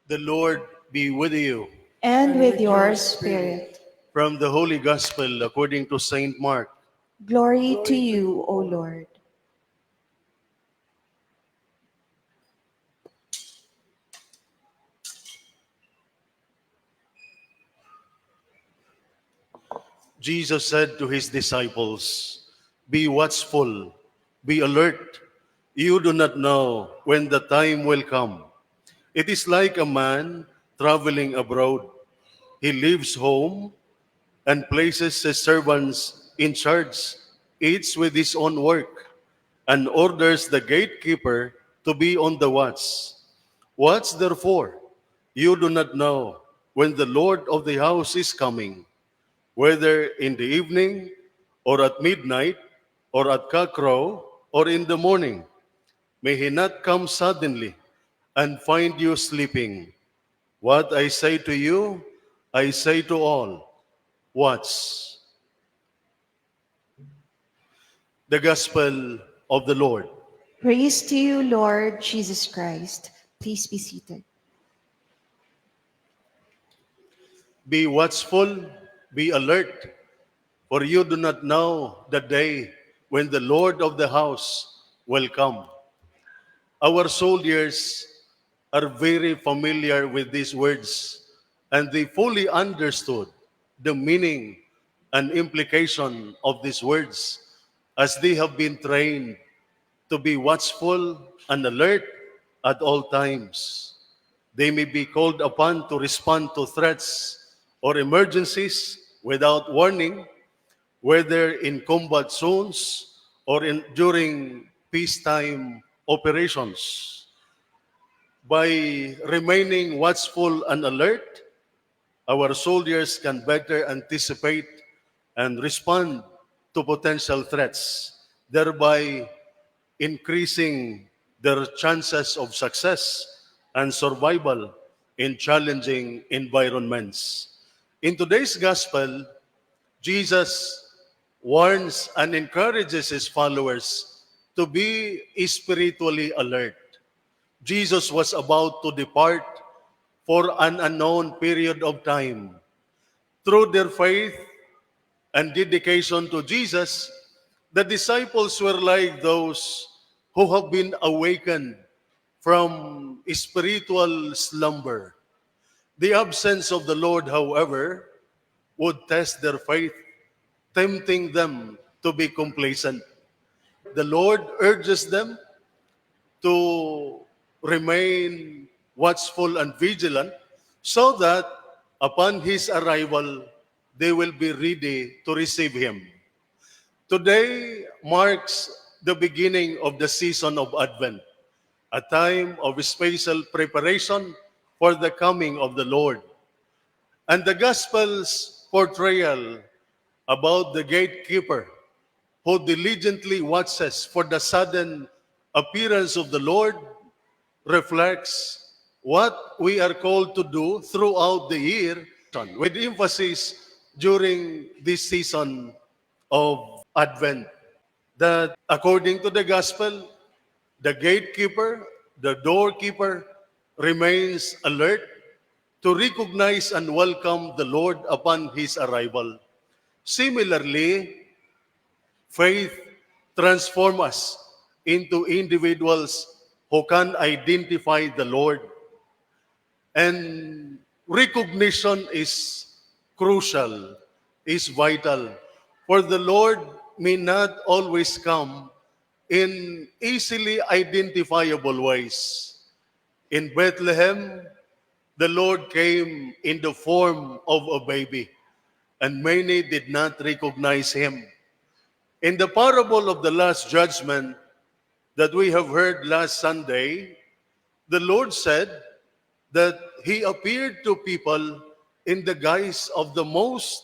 The Lord be with you. and with your spirit. From the Holy Gospel according to Saint Mark. Glory to you, O Lord. Jesus said to his disciples, "Be watchful, be alert. You do not know when the time will come. It is like a man traveling abroad. He leaves home and places his servants in charge, each with his own work, and orders the gatekeeper to be on the watch. Watch therefore, you do not know when the Lord of the house is coming, whether in the evening or at midnight or at cockcrow or in the morning. May he not come suddenly and find you sleeping. What I say to you, I say to all, watch." The Gospel of the Lord. Praise to you, Lord Jesus Christ. Please be seated. Be watchful, be alert, for you do not know the day when the Lord of the house will come. Our soldiers are very familiar with these words, and they fully understood the meaning and implication of these words as they have been trained to be watchful and alert at all times. They may be called upon to respond to threats or emergencies without warning, whether in combat zones or during peacetime operations. By remaining watchful and alert, our soldiers can better anticipate and respond to potential threats, thereby increasing their chances of success and survival in challenging environments. In today's gospel, Jesus warns and encourages his followers to be spiritually alert. Jesus was about to depart for an unknown period of time. Through their faith and dedication to Jesus, the disciples were like those who have been awakened from spiritual slumber. The absence of the Lord, however, would test their faith, tempting them to be complacent. The Lord urges them to remain watchful and vigilant so that upon His arrival, they will be ready to receive Him. Today marks the beginning of the season of Advent, a time of special preparation for the coming of the Lord. And the Gospel's portrayal about the gatekeeper who diligently watches for the sudden appearance of the Lord reflects what we are called to do throughout the year, with emphasis during this season of Advent. That according to the Gospel, the gatekeeper, the doorkeeper, remains alert to recognize and welcome the Lord upon His arrival. Similarly, faith transforms us into individuals who can identify the Lord. And recognition is crucial, is vital. For the Lord may not always come in easily identifiable ways. In Bethlehem, the Lord came in the form of a baby, and many did not recognize Him. In the parable of the Last Judgment that we have heard last Sunday, the Lord said that He appeared to people in the guise of the most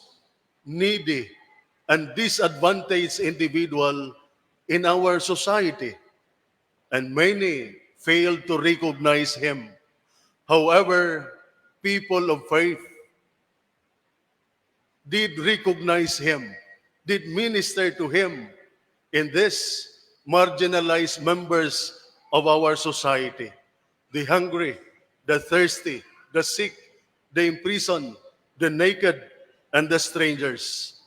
needy and disadvantaged individual in our society, and many failed to recognize Him. However, people of faith did recognize Him, did minister to Him in this marginalized members of our society, the hungry, the thirsty, the sick, the imprisoned, the naked, and the strangers.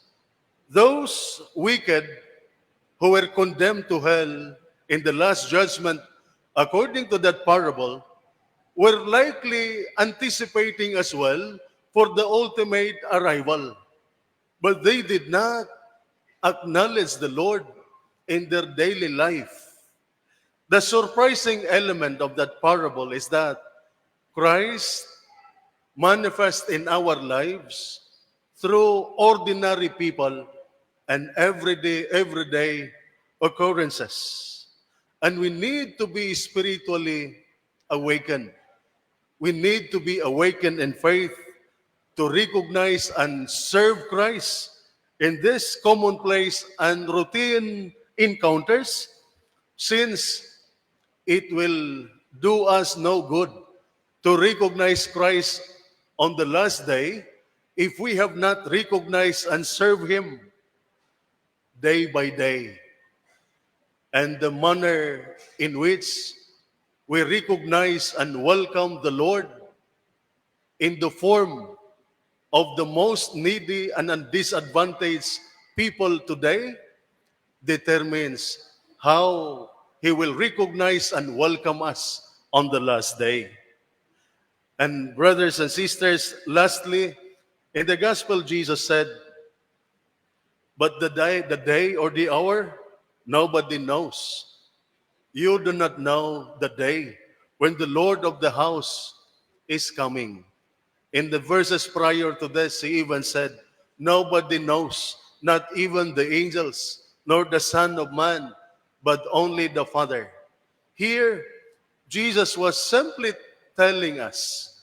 Those wicked who were condemned to hell in the last judgment, according to that parable, were likely anticipating as well for the ultimate arrival. But they did not acknowledge the Lord in their daily life. The surprising element of that parable is that Christ manifests in our lives through ordinary people and everyday occurrences. And we need to be spiritually awakened. We need to be awakened in faith to recognize and serve Christ in this commonplace and routine encounters, since it will do us no good to recognize Christ on the last day if we have not recognized and served Him day by day. And the manner in which we recognize and welcome the Lord in the form of the most needy and disadvantaged people today determines how He will recognize and welcome us on the last day. And brothers and sisters, lastly, in the gospel, Jesus said, but the day or the hour, nobody knows. You do not know the day when the Lord of the house is coming. In the verses prior to this, he even said, nobody knows, not even the angels, nor the Son of Man, but only the Father. Here, Jesus was simply telling us,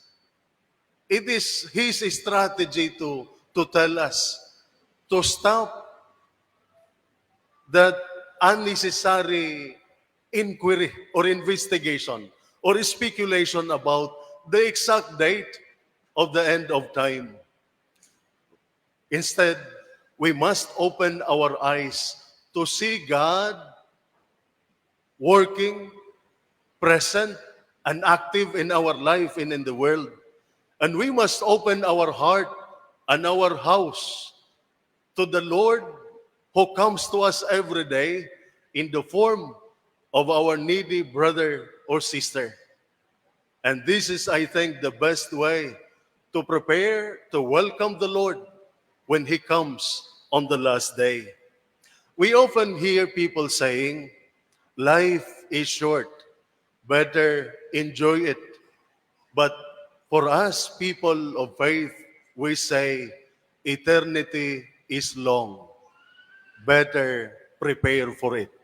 it is His strategy to tell us to stop that unnecessary inquiry or investigation or speculation about the exact date of the end of time. Instead, we must open our eyes to see God working, present, and active in our life and in the world. And we must open our heart and our house to the Lord who comes to us every day in the form of our needy brother or sister. And this is, I think, the best way to prepare to welcome the Lord when He comes on the last day. We often hear people saying, life is short, better enjoy it. But for us, people of faith, we say, eternity is long, better prepare for it.